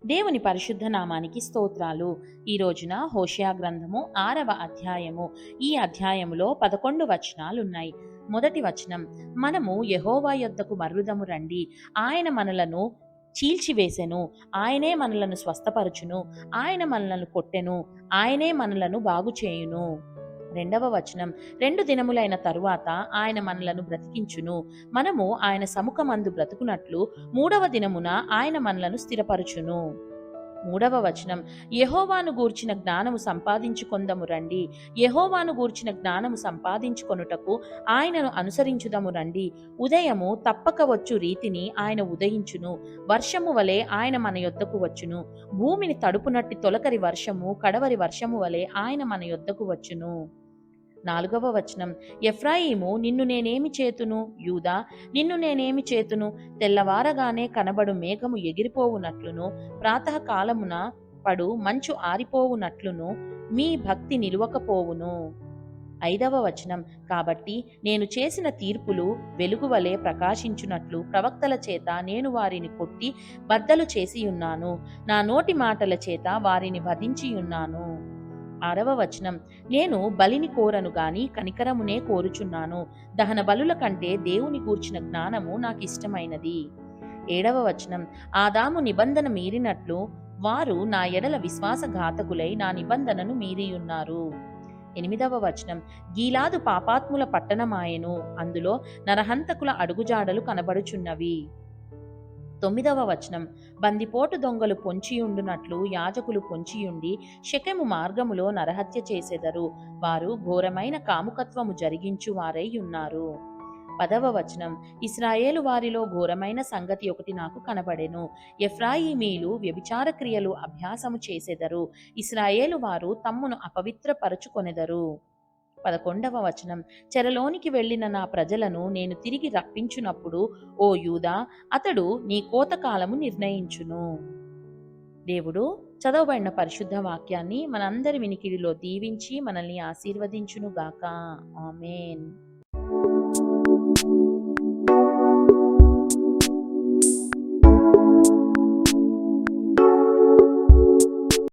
దేవుని పరిశుద్ధ నామానికి స్తోత్రాలు. ఈ రోజున హోషేయ గ్రంథము 6వ అధ్యాయము. ఈ అధ్యాయములో 11 వచనాలున్నాయి. మొదటి వచనం, మనము యెహోవా యొద్దకు మరలుదము రండి. ఆయన మనలను చీల్చివేసెను, ఆయనే మనలను స్వస్థపరచును, ఆయన మనలను కొట్టెను, ఆయనే మనలను బాగుచేయును. రెండవ వచనం, 2 దినములైన తరువాత ఆయన మనలను బ్రతికించును, మనము ఆయన సముఖమందు బ్రతుకునట్లు 3వ దినమున ఆయన మనలను స్థిరపరచును. మూడవ వచనం, యెహోవాను గూర్చిన జ్ఞానము సంపాదించుకొందము రండి. యెహోవాను గూర్చిన జ్ఞానము సంపాదించుకొనుటకు ఆయనను అనుసరించుదము రండి. ఉదయము తప్పక వచ్చు రీతిని ఆయన ఉదయించును, వర్షము వలె ఆయన మన యొద్దకు వచ్చును. భూమిని తడుపునట్టి తొలకరి వర్షము కడవరి వర్షము వలె ఆయన మన యొద్దకు వచ్చును. 4వ వచనం, ఎఫ్రాయిము, నిన్ను నేనేమి చేతును? యూదా, నిన్ను నేనేమి చేతును? తెల్లవారగానే కనబడు మేఘము ఎగిరిపోవునట్లును, ప్రాతకాలమున పడు మంచు ఆరిపోవునట్లును మీ భక్తి నిలువకపోవును. 5వ వచనం, కాబట్టి నేను చేసిన తీర్పులు వెలుగువలే ప్రకాశించునట్లు ప్రవక్తల చేత నేను వారిని కొట్టి బద్దలు చేసియున్నాను, నా నోటి మాటల చేత వారిని వధించియున్నాను. 6వ వచనం, నేను బలిని కోరను గాని కనికరమునే కోరుచున్నాను, దహన బలుల కంటే దేవుని గూర్చిన జ్ఞానము నాకిష్టమైనది. 7వ వచనం, ఆదాము నిబంధన మీరినట్లు వారు నా ఎడల విశ్వాసఘాతకులై నా నిబంధనను మీరియున్నారు. 8వ వచనం, గీలాదు పాపాత్ముల పట్టణమాయెను, అందులో నరహంతకుల అడుగుజాడలు కనబడుచున్నవి. 9వ వచనం, బందిపోటు దొంగలు పొంచియుండునట్లు యాజకులు పొంచియుండి షెకెము మార్గములో నరహత్య చేసెదరు, వారు ఘోరమైన కాముకత్వము జరిగించు వారై ఉన్నారు. 10వ వచనం, ఇశ్రాయేలు వారిలో ఘోరమైన సంగతి ఒకటి నాకు కనబడెను. ఎఫ్రాయిమీలు వ్యభిచార క్రియలు అభ్యాసము చేసెదరు, ఇశ్రాయేలు వారు తమ్మును అపవిత్రపరచుకొనెదరు. 11వ వచనం, చెరలోనికి వెళ్ళిన నా ప్రజలను నేను తిరిగి రప్పించునప్పుడు ఓ యూదా, అతడు నీ కోతకాలము నిర్ణయించును. దేవుడు చదవబడిన పరిశుద్ధ వాక్యాన్ని మనందరి వినికిడిలో దీవించి మనల్ని ఆశీర్వదించునుగాక. ఆమేన్.